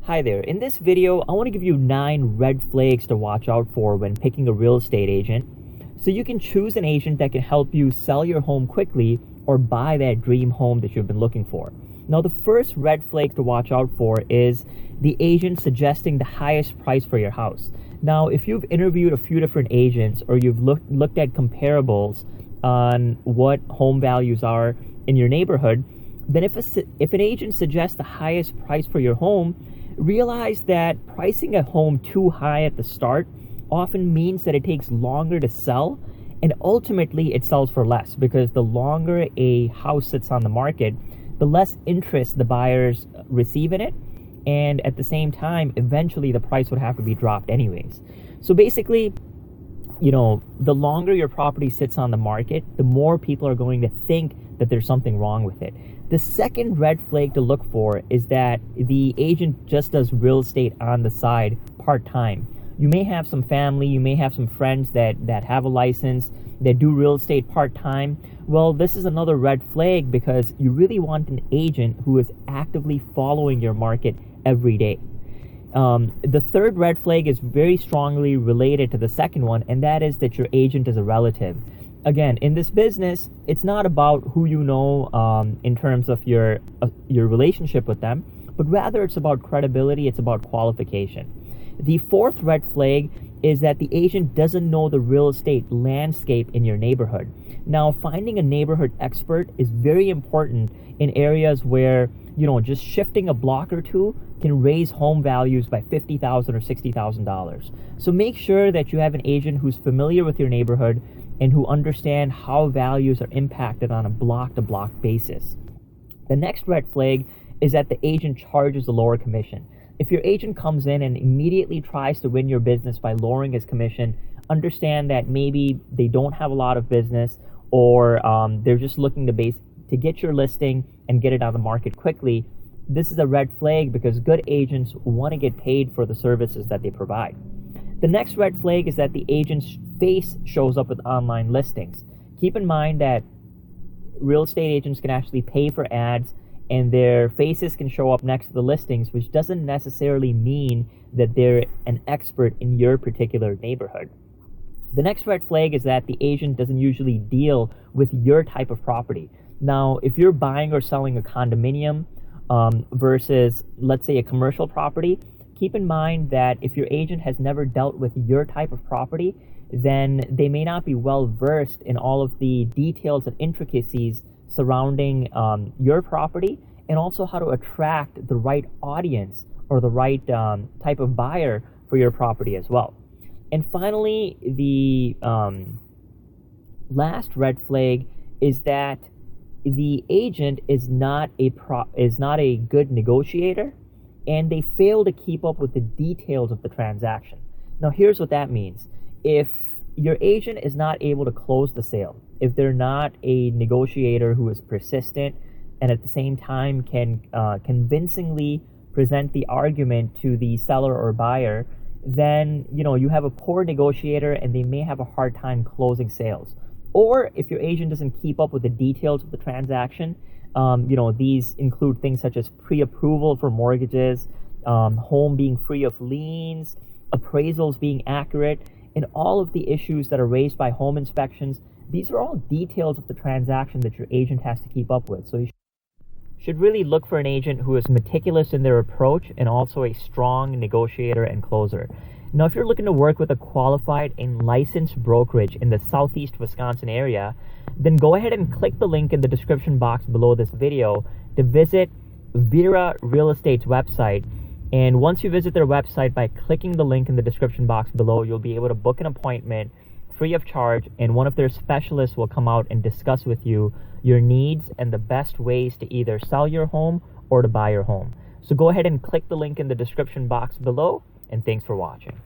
Hi there. In this video, I want to give you 9 red flags to watch out for when picking a real estate agent, so you can choose an agent that can help you sell your home quickly or buy that dream home that you've been looking for. Now, the first red flag to watch out for is the agent suggesting the highest price for your house. Now, if you've interviewed a few different agents or you've looked at comparables on what home values are in your neighborhood, then if an agent suggests the highest price for your home, realize that pricing a home too high at the start often means that it takes longer to sell, and ultimately it sells for less, because the longer a house sits on the market, the less interest the buyers receive in it, and at the same time, eventually the price would have to be dropped anyways. So basically, the longer your property sits on the market, the more people are going to think that there's something wrong with it. The second red flag to look for is that the agent just does real estate on the side part-time. You may have some family, you may have some friends that have a license, that do real estate part-time. Well, this is another red flag, because you really want an agent who is actively following your market every day. The third red flag is very strongly related to the second one, and that is that your agent is a relative. Again, in this business, it's not about who you know in terms of your relationship with them, but rather it's about credibility, it's about qualification. The fourth red flag is that the agent doesn't know the real estate landscape in your neighborhood. Now, finding a neighborhood expert is very important in areas where, just shifting a block or two can raise home values by $50,000 or $60,000. So make sure that you have an agent who's familiar with your neighborhood and who understand how values are impacted on a block-to-block basis. The next red flag is that the agent charges a lower commission. If your agent comes in and immediately tries to win your business by lowering his commission, understand that maybe they don't have a lot of business, or they're just looking to get your listing and get it on the market quickly. This is a red flag, because good agents want to get paid for the services that they provide. The next red flag is that the agent's face shows up with online listings. Keep in mind that real estate agents can actually pay for ads, and their faces can show up next to the listings, which doesn't necessarily mean that they're an expert in your particular neighborhood. The next red flag is that the agent doesn't usually deal with your type of property. Now, if you're buying or selling a condominium versus, let's say, a commercial property, keep in mind that if your agent has never dealt with your type of property, then they may not be well versed in all of the details and intricacies surrounding your property, and also how to attract the right audience or the right type of buyer for your property as well. And finally, the last red flag is that the agent is not a good negotiator, and they fail to keep up with the details of the transaction. Now, here's what that means. If your agent is not able to close the sale, if they're not a negotiator who is persistent and at the same time can convincingly present the argument to the seller or buyer, then you have a poor negotiator, and they may have a hard time closing sales. Or if your agent doesn't keep up with the details of the transaction, these include things such as pre-approval for mortgages, home being free of liens, appraisals being accurate, and all of the issues that are raised by home inspections. These are all details of the transaction that your agent has to keep up with. So you should really look for an agent who is meticulous in their approach and also a strong negotiator and closer. Now, if you're looking to work with a qualified and licensed brokerage in the southeast Wisconsin area, then go ahead and click the link in the description box below this video to visit Vera Real Estate's website. And once you visit their website, by clicking the link in the description box below, you'll be able to book an appointment free of charge, and one of their specialists will come out and discuss with you your needs and the best ways to either sell your home or to buy your home. So go ahead and click the link in the description box below, and thanks for watching.